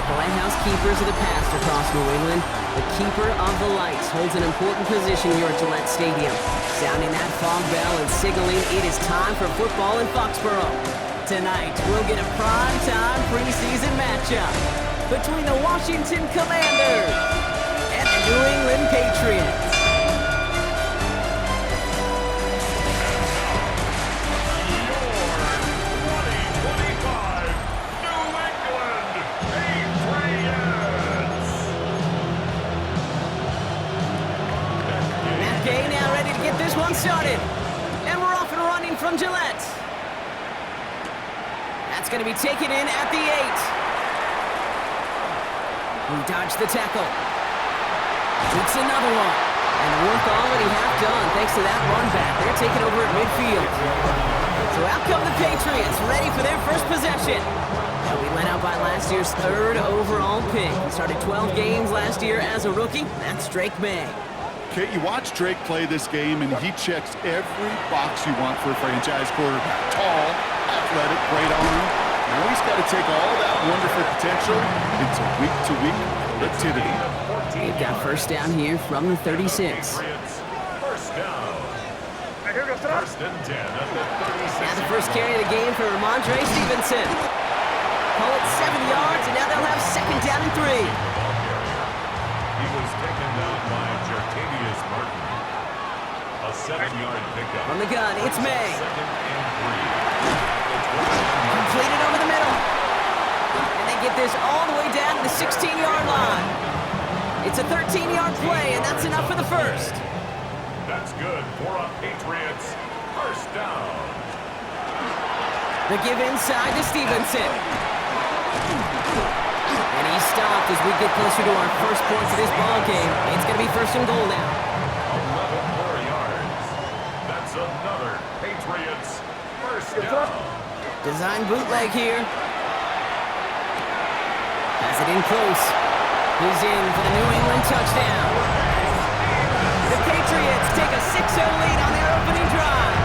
like the lighthouse keepers of the past across New England, the keeper of the lights holds an important position here at Gillette Stadium, sounding that fog bell and signaling it is time for football in Foxborough. Tonight, we'll get a prime-time preseason matchup between the Washington Commanders and the New England Patriots. This one started, and we're off and running from Gillette. That's going to be taken in at the 8. We dodged the tackle. Takes another one, and the work already half done thanks to that run back. They're taking over at midfield. So out come the Patriots, ready for their first possession. They'll be led out by last year's 3rd overall pick. He started 12 games last year as a rookie. That's Drake May. Okay, you watch Drake play this game, and he checks every box you want for a franchise quarterback. Tall, athletic, great arm. Now he's got to take all that wonderful potential into week-to-week productivity. They've got first down here from the 36. First down. First and 10 at the 36. Now the first carry of the game for Ramondre Stevenson. Call it 7 yards, and now they'll have second down and 3. He was taken down by Jartavius Martin. A 7-yard pickup. From the gun, it's May. Second and 3. Completed over the middle. And they get this all the way down to the 16-yard line. It's a 13-yard play, and that's enough for the first. That's good for a Patriots. First down. The give inside to Stevenson. And he's stopped as we get closer to our first points of this ball game. It's going to be first and goal now. 11 more yards. That's another Patriots first down. Design bootleg here. Has it in close. He's in for the New England touchdown. The Patriots take a 6-0 lead on their opening drive.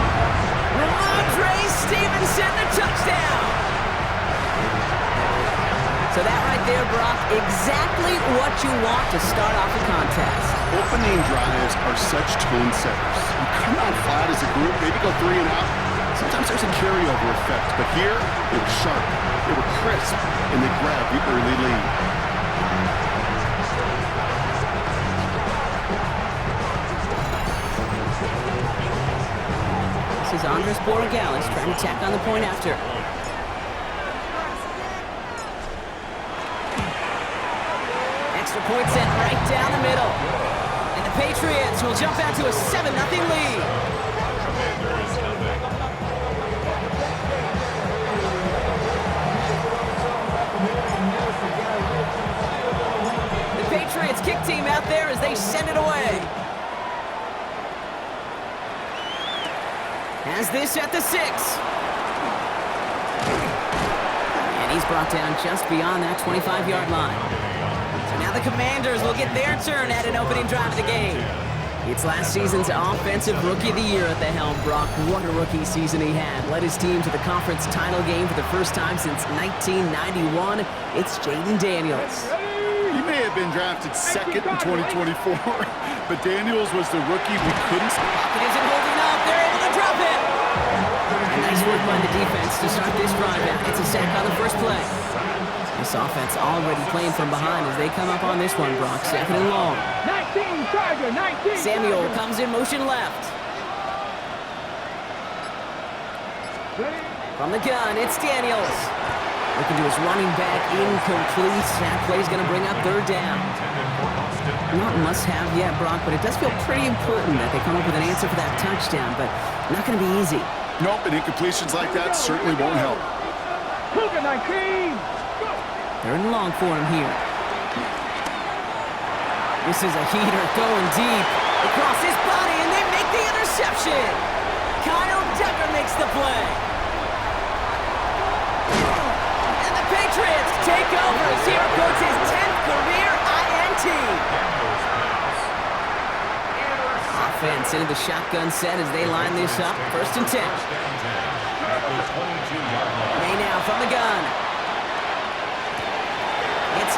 Ramondre Stevenson, the touchdown. So that right there, Brock, exactly what you want to start off a contest. Opening drives are such tone setters. You come out flat as a group, maybe go 3 and out. Sometimes there's a carryover effect, but here, it was sharp, it was crisp, and they grabbed the early lead. This is Andres Borregales trying to tack on the point after. Extra point set right down the middle. And the Patriots will jump out to a 7-0 lead. The Patriots kick team out there as they send it away. Has this at the 6. And he's brought down just beyond that 25-yard line. So now the Commanders will get their turn at an opening drive of the game. It's last season's Offensive Rookie of the Year at the helm, Brock. What a rookie season he had. Led his team to the conference title game for the first time since 1991. It's Jaden Daniels. He may have been drafted 2nd in 2024, but Daniels was the rookie we couldn't stop. It isn't holding up. They're able to drop it. And nice work by the defense to start this drive out. It's a sack on the first play. This offense already playing from behind as they come up on this one, Brock. 2nd and long. 19, Charger, 19. Samuel comes in motion left. Ready? From the gun, it's Daniels. Looking to his running back, incomplete. That play's going to bring up 3rd down. Not must-have yet, Brock, but it does feel pretty important that they come up with an answer for that touchdown, but not going to be easy. Nope, and incompletions like that certainly won't help. Cougar 19. 3rd and long for him here. This is a heater going deep. Across his body, and they make the interception. Kyle Decker makes the play. And the Patriots take over as he records his 10th career INT. Offense into the shotgun set as they line this up. 1st and 10. May now from the gun. It's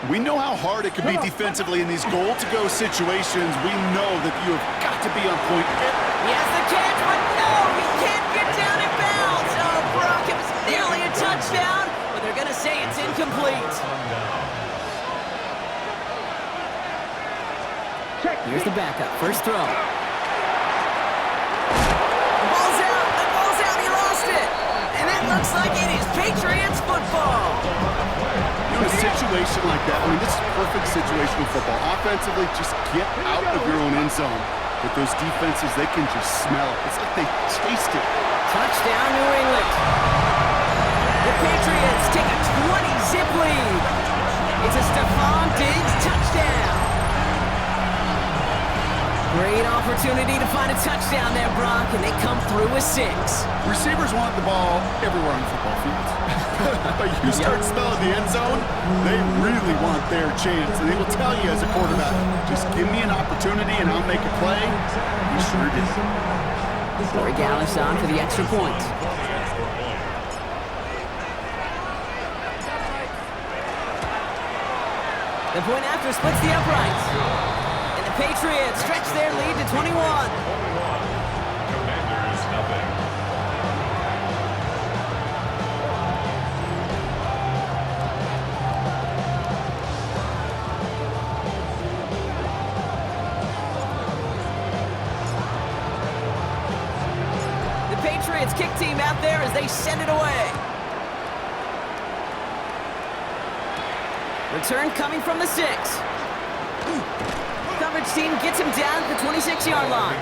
We know how hard it can be defensively in these goal-to-go situations. We know that you have got to be on point. He has the catch, but no, he can't get down in bounds. Oh, Brock, it was nearly a touchdown, but they're going to say it's incomplete. Here's the backup, first throw. The ball's out, he lost it. And it looks like it is Patriots football. In a situation like that, I mean, this is perfect situational football. Offensively, just get out of your own end zone. But those defenses, they can just smell it. It's like they taste it. Touchdown, New England. The Patriots take a 20-zip lead. It's a Stephon Diggs touchdown. Great opportunity to find a touchdown there, Brock, and they come through with 6. Receivers want the ball everywhere on the football field. But you start smelling the end zone, they really want their chance. And they will tell you as a quarterback, just give me an opportunity and I'll make a play. He sure did. Corey Gallis on for the extra point. The point after splits the uprights. And the Patriots stretch their lead to 21. Commanders, nothing. The Patriots kick team out there as they send it away. Return coming from the 6. Coverage team gets him down at the 26-yard line.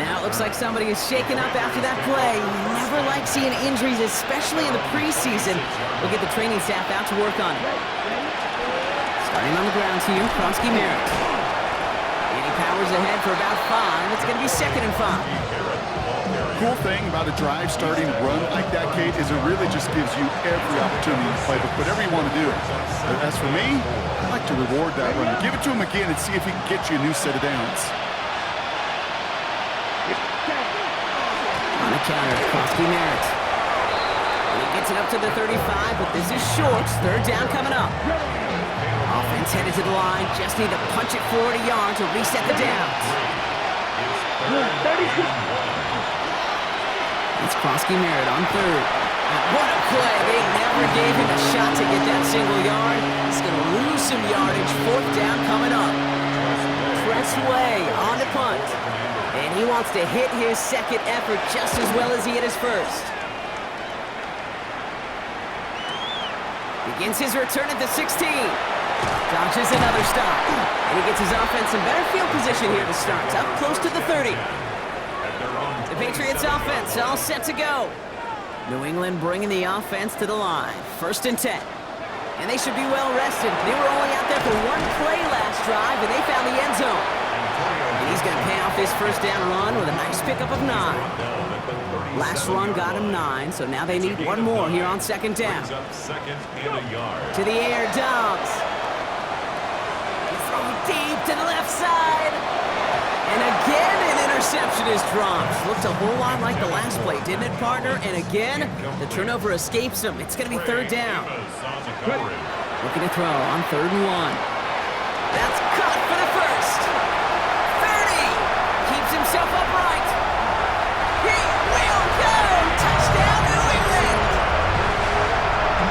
Now it looks like somebody is shaken up after that play. You never like seeing injuries, especially in the preseason. We'll get the training staff out to work on it. Starting on the ground here, Kronsky Merritt. He powers ahead for about 5. It's going to be 2nd and 5. Cool thing about a drive starting run like that, Kate, is it really just gives you every opportunity to play whatever you want to do. As for me, I like to reward that runner. Give it to him again and see if he can get you a new set of downs. On the counter, Kronsky Merritt. And he gets it up to the 35, but this is short. 3rd down coming up. Offense headed to the line. Just need to punch it forward a yard to reset the downs. It's Kronsky Merritt on 3rd. What a play. They never gave him a shot to get that single yard. He's going to lose some yardage. 4th down coming up. Press way on the punt. And he wants to hit his 2nd effort just as well as he hit his 1st. Begins his return at the 16. Dodges another stop. And he gets his offense in better field position here to start. Up close to the 30. The Patriots offense all set to go. New England bringing the offense to the line. 1st and 10. And they should be well rested. They were only out there for 1 play last drive, and they found the end zone. And he's going to pay off his 1st down run with a nice pickup of 9. Last run got him 9, so now they need 1 more here on 2nd down. To the air, Dobbs. He's throwing deep to the left side. And again, an interception is dropped. Looked a whole lot like the last play, didn't it, partner? And again, the turnover escapes him. It's going to be 3rd down. Looking to throw on 3rd and 1. That's caught for the 1st. 30. Keeps himself upright. He will go. Touchdown, New England.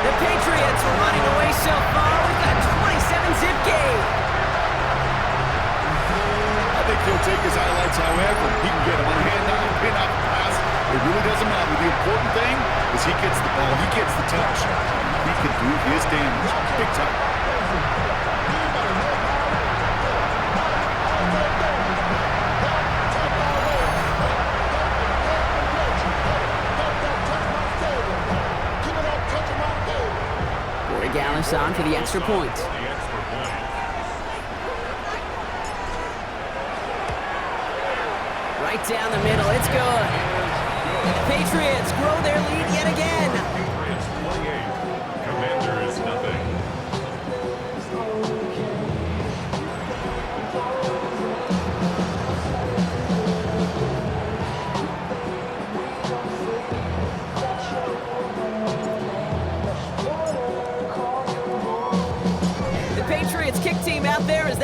The Patriots are running away so far. We've got a 27-zip game. I think he'll take his highlights however he can get them on a handout, pin off the pass. It really doesn't matter. The important thing is he gets the ball, he gets the touch. He can do his damage. Big time. Corey Gallis on for the extra point. Right down the middle, it's good. The Patriots grow their lead yet again. Patriots 28, Commanders nothing.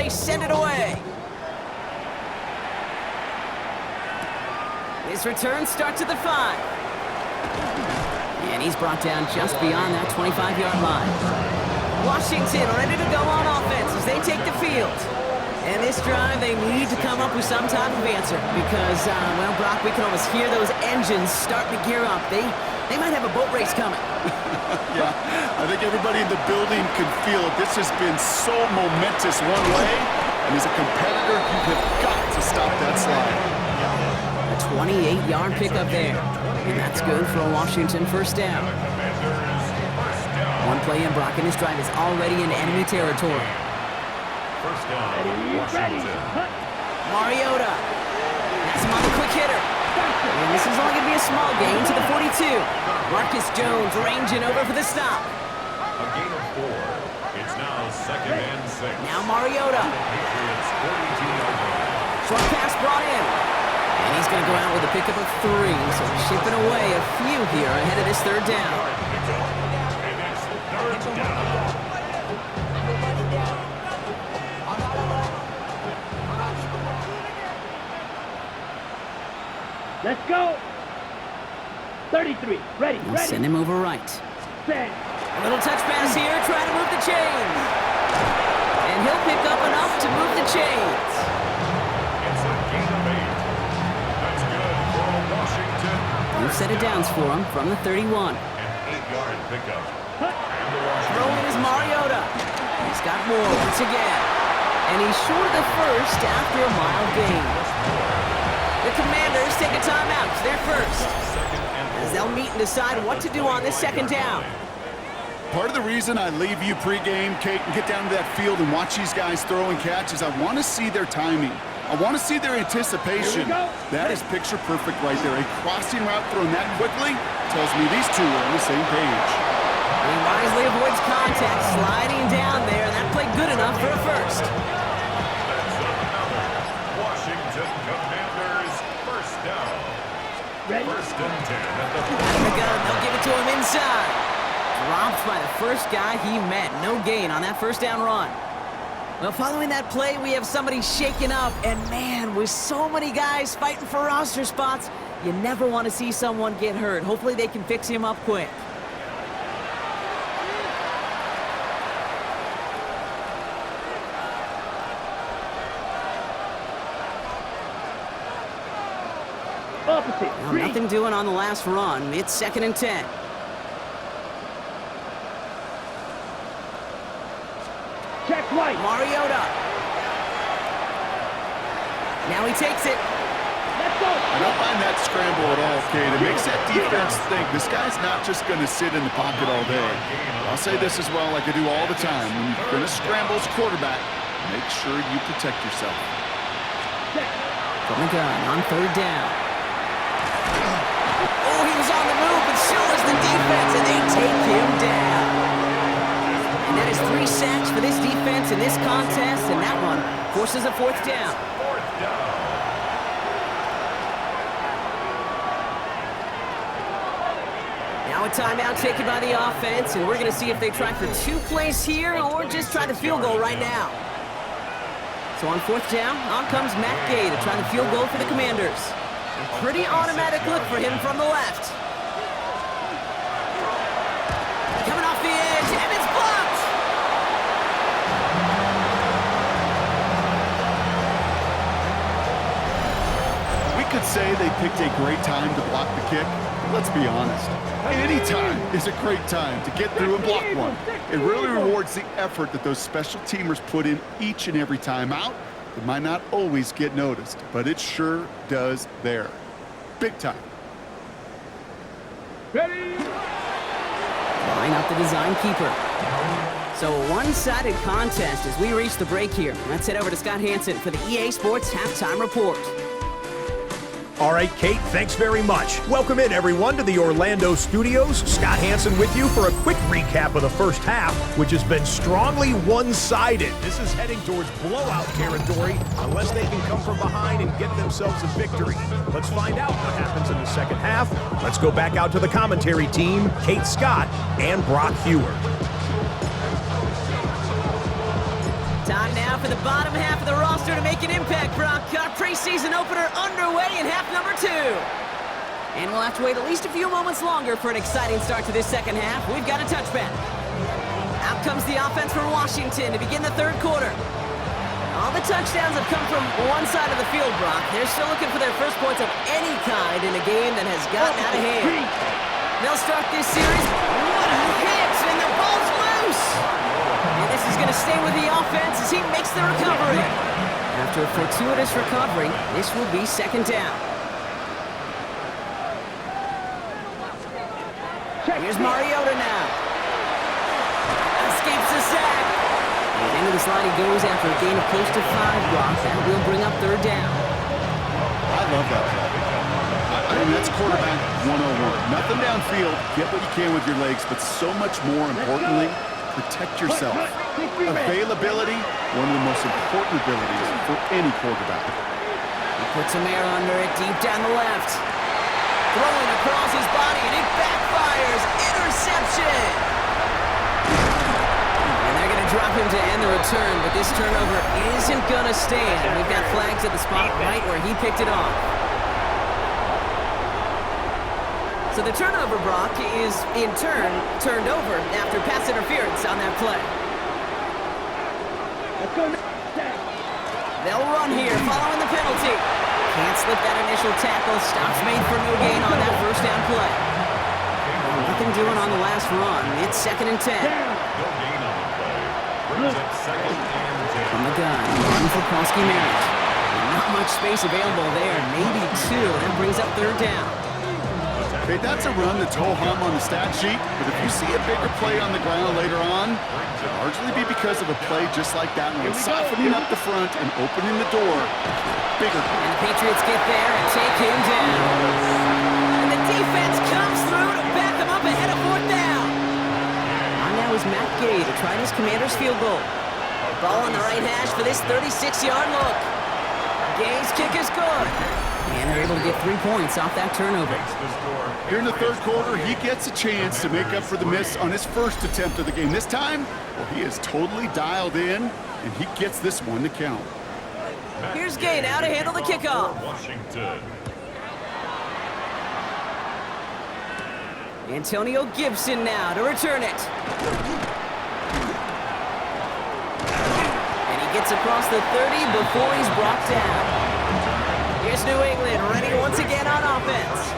they send it away. This return starts at the 5. And he's brought down just beyond that 25-yard line. Washington ready to go on offense as they take the field. And this drive, they need to come up with some type of answer because, well, Brock, we can almost hear those engines starting to gear up. They might have a boat race coming. Yeah, I think everybody in the building can feel it. This has been so momentous one way, and as a competitor, you have got to stop that slide. A 28-yard pickup there, and that's good for a Washington first down. One play in, Brock, and this drive is already in enemy territory. First down, Washington. Mariota. That's him on the quick hitter. And this is only going to be a small gain to the 42. Marcus Jones ranging over for the stop. A gain of 4. It's now 2nd and 6. Now Mariota. Patriots 42-yard line. Short pass brought in. And he's going to go out with a pickup of 3. So chipping away a few here ahead of this third down. And it's 3rd down. Let's go. 33. Ready. They'll send him over right. Set. A little touch pass here, trying to move the chains. And he'll pick up enough to move the chains. It's a gain of 8. That's good for Washington. New set of downs for him from the 31. An 8-yard pickup. Throwing is Mariota. He's got more once again. And he's short of the first after a mile gain. The Commanders take a timeout. They're first. As they'll meet and decide what to do on this second down. Part of the reason I leave you pregame, Kate, and get down to that field and watch these guys throw and catch is I want to see their timing. I want to see their anticipation. That is picture perfect right there. A crossing route thrown that quickly tells me these two are on the same page. He wisely avoids contact, sliding down there, and that played good enough for a first. That's another Washington Commanders first down. Ready. 1st and 10 at the Out of the gun, they'll give it to him inside. Dropped by the first guy he met. No gain on that first down run. Well, following that play, we have somebody shaken up. And man, with so many guys fighting for roster spots, you never want to see someone get hurt. Hopefully they can fix him up quick. Opposite. Now, 3. nothing doing on the last run. It's 2nd and 10. Check right. Mariota. Now he takes it. Let's go. I don't mind that scramble at all, Kate. It makes that defense think this guy's not just going to sit in the pocket all day. I'll say this as well like I do all the time. When you're going to scramble as quarterback, make sure you protect yourself. Set. From the gun on 3rd down. Oh, he was on the move, but so was the defense, and they take him down. And that is 3 sacks for this defense in this contest, and that one forces a 4th down. 4th down. Now a timeout taken by the offense, and we're going to see if they try for 2 plays here or just try the field goal right now. So on 4th down, on comes Matt Gay to try the field goal for the Commanders. A pretty automatic look for him from the left. Coming off the edge, and it's blocked! We could say they picked a great time to block the kick. Let's be honest. Any time is a great time to get through and block one. It really rewards the effort that those special teamers put in each and every time out. It might not always get noticed, but it sure does there. Big time. Ready. Line up the design keeper. So a one-sided contest as we reach the break here. Let's head over to Scott Hansen for the EA Sports Halftime Report. All right, Kate, thanks very much. Welcome in, everyone, to the Orlando studios. Scott Hansen with you for a quick recap of the first half, which has been strongly one-sided. This is heading towards blowout territory unless they can come from behind and get themselves a victory. Let's find out what happens in the second half. Let's go back out to the commentary team, Kate Scott and Brock Hewer. Time now for the bottom half of the roster to make an impact, Brock. Our preseason opener underway in half number 2. And we'll have to wait at least a few moments longer for an exciting start to this second half. We've got a touchback. Out comes the offense for Washington to begin the third quarter. All the touchdowns have come from one side of the field, Brock. They're still looking for their first points of any kind in a game that has gotten out of hand. They'll start this series. What a hit! And the ball's loose! And this is going to stay with the offense as he makes the recovery. After a fortuitous recovery, this will be second down. Here's Mariota now. Escapes the sack. And into the slide he goes after a gain of close to 5 blocks. That will bring up third down. I love that play. I mean, that's quarterback 101. Nothing downfield. Get what you can with your legs, but so much more importantly, protect yourself. Availability, one of the most important abilities for any quarterback. He puts some air under it deep down the left. Throwing across his body, and it backfires. Interception! And they're going to drop him to end the return, but this turnover isn't going to stand. We've got flags at the spot right where he picked it off. So the turnover, Brock, is in turn turned over after pass interference on that play. Let's go. They'll run here following the penalty. Can't slip that initial tackle. Stops made for no gain on that first down play. Nothing doing on the last run. It's 2nd and 10. No gain on the play. Brings up 2nd and 10. From the gun, run for Koski-Merritt. Not much space available there. Maybe 2. That brings up third down. Okay, that's a run that's ho-hum on the stat sheet, but if you see a bigger play on the ground later on, it'll largely be because of a play just like that one, softening up the front and opening the door. Bigger. And the Patriots get there and take him down. And the defense comes through to back him up ahead of fourth down. On now is Matt Gay to try his Commander's field goal. Ball on the right hash for this 36-yard look. Gay's kick is good. And they're able to get 3 points off that turnover. Here in the third quarter, he gets a chance to make up for the miss on his first attempt of the game. This time, well, he is totally dialed in, and he gets this one to count. Here's Gay now to handle the kickoff. Washington. Antonio Gibson now to return it. And he gets across the 30 before he's brought down. Here's New England ready once again on offense.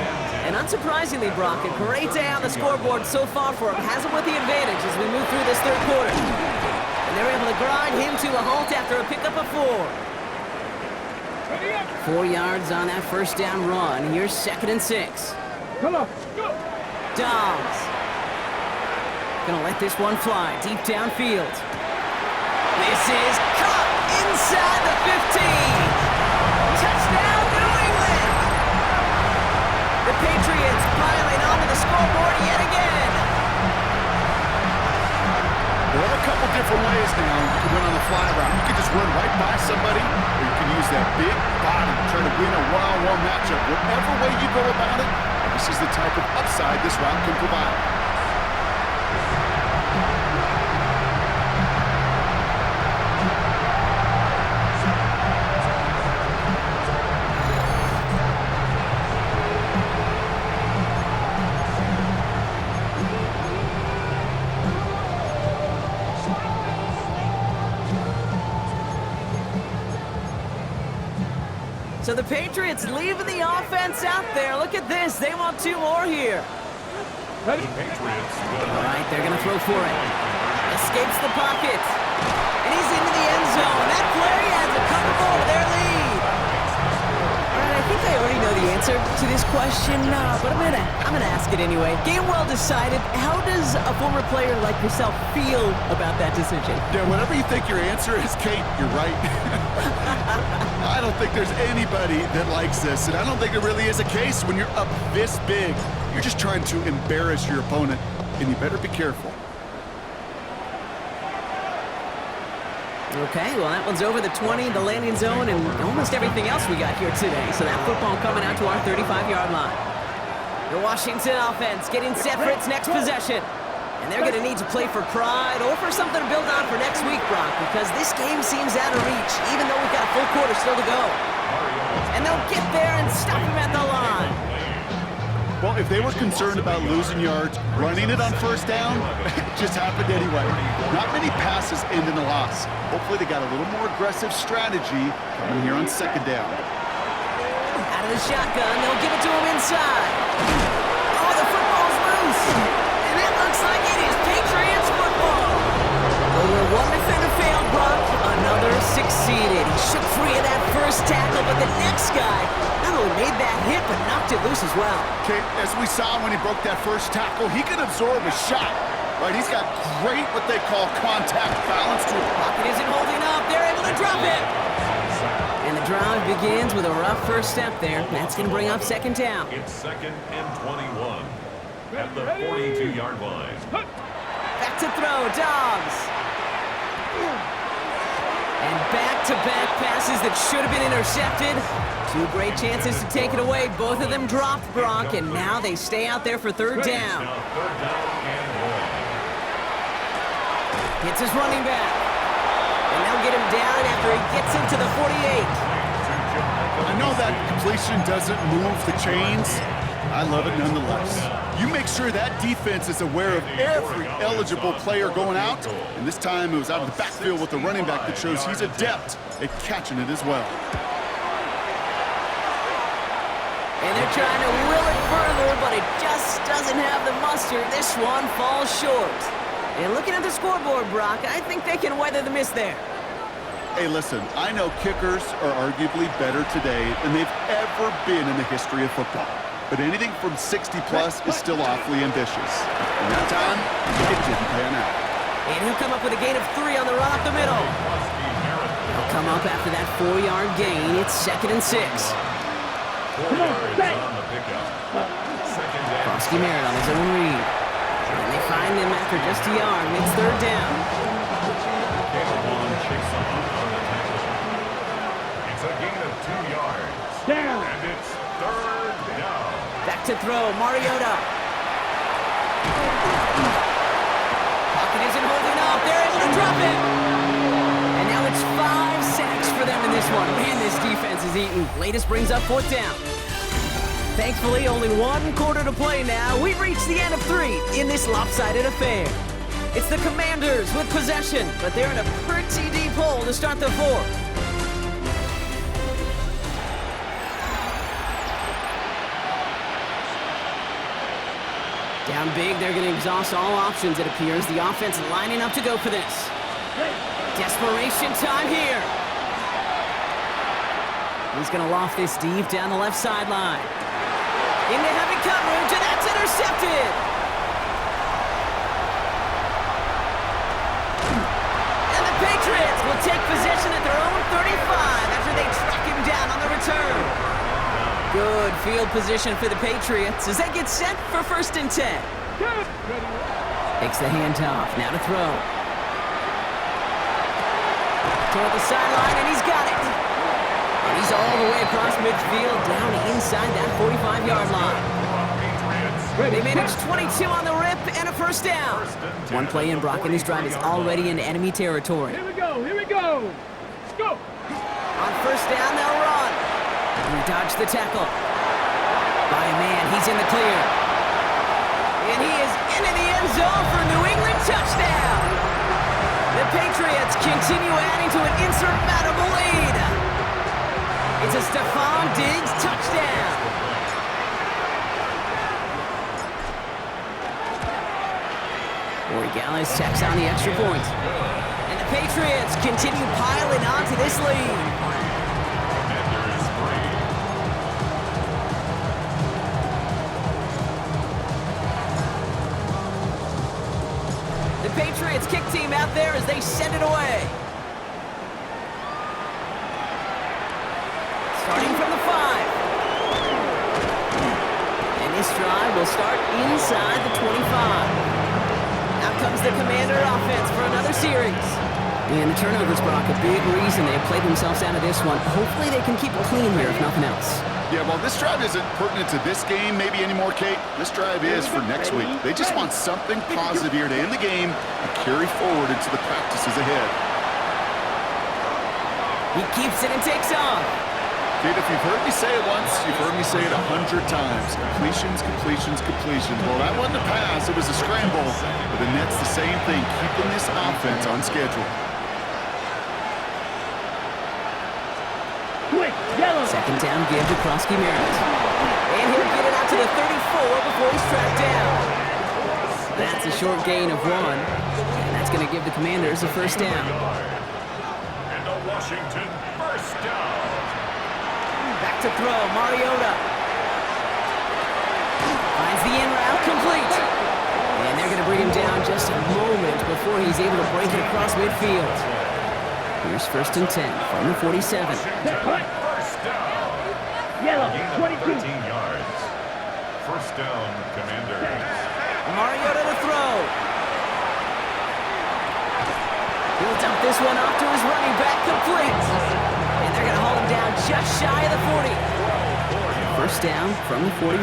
And unsurprisingly, Brock, a great day on the scoreboard so far for him. Has him with the advantage as we move through this third quarter. And they're able to grind him to a halt after a pickup of 4. 4 yards on that first down run. Here's 2nd and 6. Come on. Go. Dobbs. Gonna let this one fly deep downfield. This is caught inside the 15. Touchdown, New England! The Patriots piling onto the scoreboard yet again. There are a couple different ways now you can win on the fly route. You can just run right by somebody, or you can use that big body to try to win a one-on-one matchup. Whatever way you go about it, this is the type of upside this route can provide. So the Patriots leaving the offense out there. Look at this. They want 2 more here. The Patriots will. All right, they're going to throw for it. Escapes the pocket. And he's into the end zone. That play has a comfortable to their lead. All right, I think I already know the answer to this question, but I'm gonna ask it anyway. Game well decided. How does a former player like yourself feel about that decision? Yeah, whatever you think your answer is, Kate, you're right. I don't think there's anybody that likes this, and I don't think there really is a case when you're up this big. You're just trying to embarrass your opponent, and you better be careful. Okay, well, that one's over the 20, the landing zone, and almost everything else we got here today. So that football coming out to our 35-yard line. The Washington offense getting set for its next possession. And they're going to need to play for pride or for something to build on for next week, Brock, because this game seems out of reach, even though we've got a full quarter still to go. And they'll get there and stop him at the line. Well, if they were concerned about losing yards, running it on first down, it just happened anyway. Not many passes end in a loss. Hopefully they got a little more aggressive strategy coming here on second down. Out of the shotgun, they'll give it to him inside. Oh, the football's loose. And it looks like it is Patriots football. Well, where one defender failed, Brock, another succeeded. He shook free of that first tackle, but the next guy not only made that hit, but knocked it loose as well. Okay, as we saw when he broke that first tackle, he can absorb a shot. Right, he's got great what they call contact balance to it. Pocket isn't holding up. They're able to drop it. And the drive begins with a rough first step there. That's going to bring up second down. It's 2nd and 21 at the 42-yard line. Back to throw, Dobbs. And back-to-back passes that should have been intercepted. Two great chances to take it away. Both of them dropped, Brock, and now they stay out there for third down. Now 3rd down and 1. Hits his running back. And they'll get him down after he gets into the 48. I know that completion doesn't move the chains. I love it nonetheless. You make sure that defense is aware of every eligible player going out, and this time it was out of the backfield with the running back that shows he's adept at catching it as well. And they're trying to will it further, but it just doesn't have the muster. This one falls short. And looking at the scoreboard, Brock, I think they can weather the miss there. Hey, listen, I know kickers are arguably better today than they've ever been in the history of football. But anything from 60-plus is still awfully ambitious. And that time, it didn't pan out. And he'll come up with a gain of 3 on the run up the middle. He'll come up after that 4-yard gain. It's 2nd and 6. 4 yards on the pickup. 2nd down. Krosky Merritt on his own read. And they find him after just a yard, and it's 3rd down. Chase on the tackle. It's a gain of 2 yards. Down. And it's 3rd down. Back to throw, Mariota. Pocket isn't holding up. They're able to drop it. And now it's 5 sacks for them in this one. Man, this defense is eating. Latest brings up 4th down. Thankfully, only 1 quarter to play now. We've reached the end of 3 in this lopsided affair. It's the Commanders with possession, but they're in a pretty deep hole to start the 4th. Down big, they're going to exhaust all options, it appears. The offense lining up to go for this. Desperation time here. He's going to loft this deep down the left sideline. Into heavy coverage, and that's intercepted. And the Patriots will take possession at their own 35 after they track him down on the return. Good field position for the Patriots as they get set for 1st and 10. Takes the handoff, now to throw. Toward the sideline, and he's got it. And he's all the way across midfield, down inside that 45-yard line. They manage 22 on the rip and a 1st down. 1 play in, Brock, and his drive is already in enemy territory. Here we go. Let's go. On 1st down, they'll run. And he dodged the tackle. By a man, he's in the clear. And he is into the end zone for a New England touchdown. The Patriots continue adding to an insurmountable lead. It's a Stephon Diggs touchdown. Corey Gallis checks on the extra point. And the Patriots continue piling on to this lead. The Patriots kick team out there as they send it away. Starting from the 5. And this drive will start inside the 25. Out comes the Commander offense for another series. And the turnovers, Brock, a big reason they played themselves out of this one. Hopefully they can keep it clean here, if nothing else. Yeah, well, this drive isn't pertinent to this game maybe anymore, Kate. This drive is for next week. They just want something positive here to end the game and carry forward into the practices ahead. He keeps it and takes off. Kate, if you've heard me say it once, you've heard me say it 100 times. Completions, completions, completions. Well, that wasn't a pass. It was a scramble. But the net's the same thing, keeping this offense on schedule. Second down give to Krosky Merritt. And he'll get it out to the 34 before he's tracked down. That's a short gain of 1. And that's going to give the Commanders a first down. And the Washington first down. Back to throw, Mariota. Finds the in route, complete. And they're going to bring him down just a moment before he's able to break it across midfield. Here's 1st and 10 from the 47. Yellow, 22. 13 yards. First down, Commanders. Mariota to throw. He'll dump this one off to his running back, complete. And they're going to haul him down just shy of the 40. First down from the 41.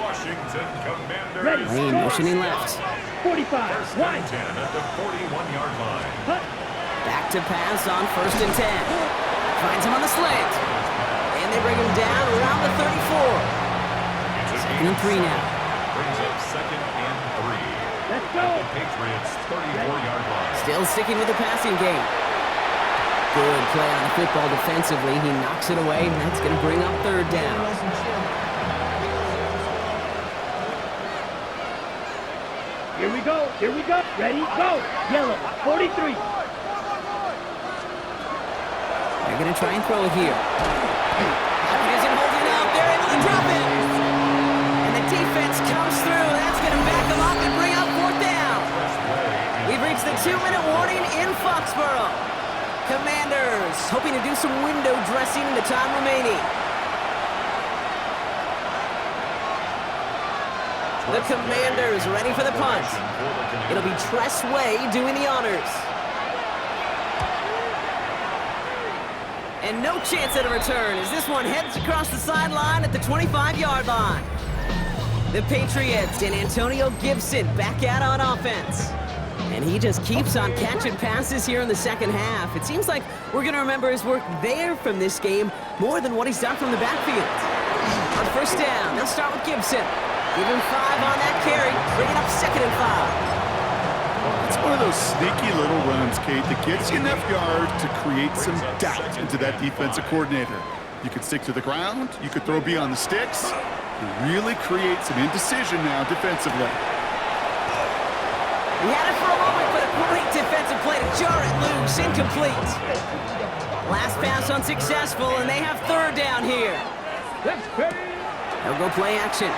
Washington Commanders. Ready. Lane motioning left. 45. First and 10 at the 41-yard line. Back to pass on 1st and 10. Finds him on the slant. And they bring him down around the 34. 2nd and 3 now. Brings up 2nd and 3. Let's go. The Patriots 34-yard line. Still sticking with the passing game. Good play on the football defensively. He knocks it away, and that's going to bring up 3rd down. Here we go. Here we go. Ready, go. Yellow, 43. They're going to try and throw it here. He isn't holding up. They're able to drop it. And the defense comes through. That's going to back them up and bring up 4th down. We've reached the 2-minute warning in Foxborough. Commanders hoping to do some window dressing in the time remaining. The Commanders ready for the punt. It'll be Tress Way doing the honors. And no chance at a return as this one heads across the sideline at the 25-yard line. The Patriots and Antonio Gibson back out on offense. And he just keeps on catching passes here in the second half. It seems like we're going to remember his work there from this game more than what he's done from the backfield. On 1st down, they'll start with Gibson. Give him 5 on that carry, bringing up 2nd and 5. It's one of those sneaky little runs, Kate, that gets you enough yards to create some doubt into that defensive coordinator. You could stick to the ground, you could throw beyond the sticks, and really create some indecision now defensively. He had it for a moment, but a great defensive play to jar it loose, incomplete. Last pass unsuccessful, and they have 3rd down here. They'll go play action.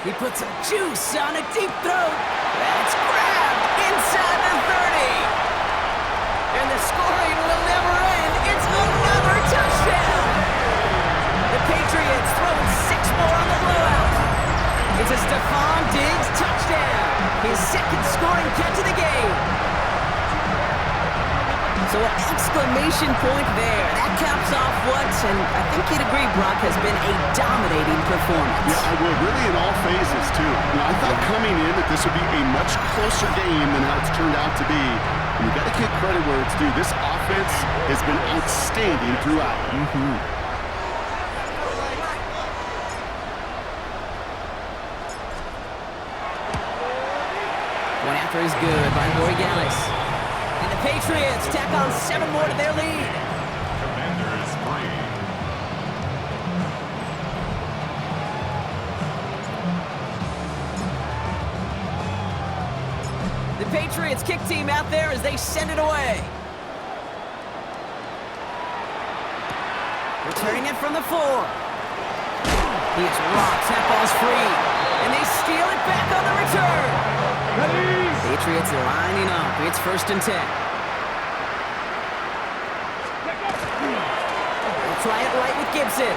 He puts some juice on a deep throw. That's grabbed inside the 30. And the scoring will never end. It's another touchdown. The Patriots throwing 6 more on the blowout. It's a Stephon Diggs touchdown. His 2nd scoring catch of the game. So an exclamation point there. That caps off what, and I think you'd agree, Brock, has been a dominating performance. Yeah, I would. Really in all phases, too. I thought coming in that this would be a much closer game than how it's turned out to be. And you've got to give credit where it's due. This offense has been outstanding throughout. One after is good by Borregales. And the Patriots tack on 7 more to their lead. Commanders 3. The Patriots kick team out there as they send it away. Returning it from the 4. He is rocked. That ball's free. And they steal it back on the return. Patriots lining up. It's 1st and 10. They'll try it right with Gibson.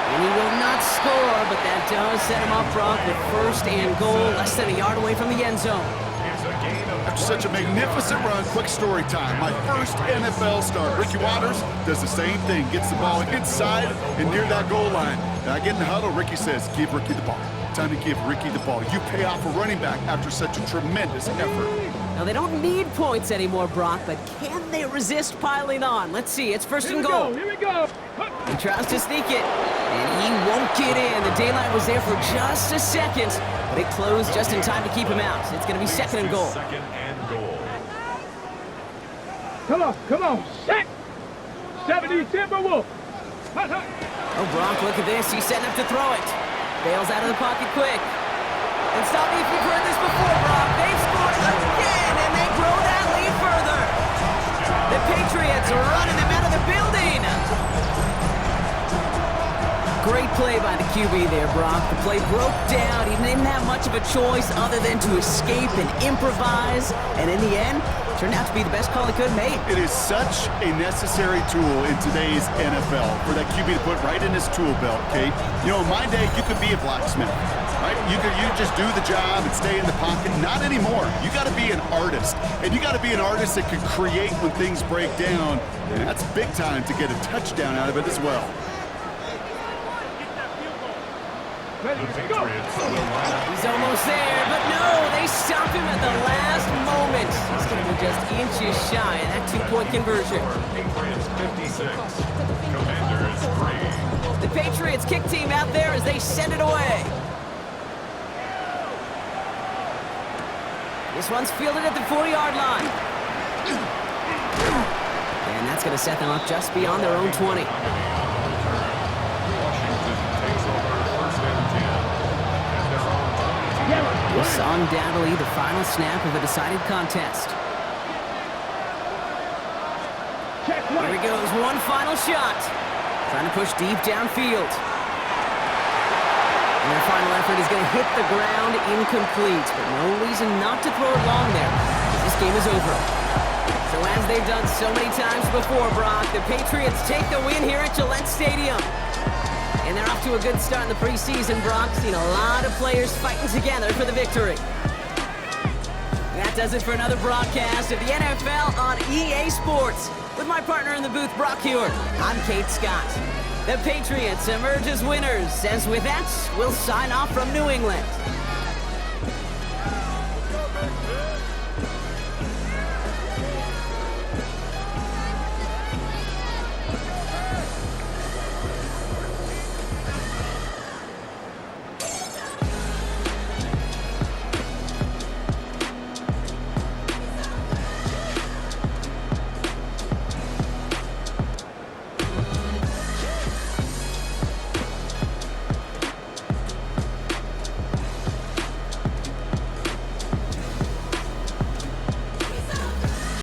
And And he will not score, but that does set him up, Brock, with first and goal, less than a yard away from the end zone. After such a magnificent run, quick story time. My first NFL start. Ricky Watters does the same thing. Gets the ball inside and near that goal line. And I get in the huddle. Ricky says, give Ricky the ball. Time to give Ricky the ball. You pay off a running back after such a tremendous effort. Now, they don't need points anymore, Brock, but can they resist piling on? Let's see. It's first and goal. Here we go. He tries to sneak it, and he won't get in. The daylight was there for just a second, but it closed just in time to keep him out. It's going to be second and goal. Second and goal. Come on, set. 70 Timberwolf. Hut, hut. Oh, Brock, look at this. He's setting up to throw it. Bails out of the pocket quick. And stop me if you've heard this before, Brock. They've scored again, and they grow that lead further. The Patriots are running them out of the building. Great play by the QB there, Brock. The play broke down. He didn't have much of a choice other than to escape and improvise. And in the end, turned out to be the best call he could have made. It is such a necessary tool in today's NFL for that QB to put right in his tool belt, Kate. You know, in my day, you could be a blacksmith, right? You just do the job and stay in the pocket. Not anymore. You got to be an artist. And you got to be an artist that can create when things break down. And that's big time to get a touchdown out of it as well. The Patriots will line up. He's almost there, but no, they stop him at the last moment. He's going to be just inches shy of that two-point conversion. Patriots 56. Commanders 3. The Patriots kick team out there as they send it away. This one's fielded at the 40-yard line. And that's going to set them up just beyond their own 20. This undoubtedly the final snap of a decided contest. Here he goes, one final shot. Trying to push deep downfield. And their final effort is going to hit the ground incomplete, but no reason not to throw it long there. This game is over. So as they've done so many times before, Brock, the Patriots take the win here at Gillette Stadium. And they're off to a good start in the preseason, Brock. Seen a lot of players fighting together for the victory. That does it for another broadcast of the NFL on EA Sports. With my partner in the booth, Brock Hewitt, I'm Kate Scott. The Patriots emerge as winners, as with that, we'll sign off from New England.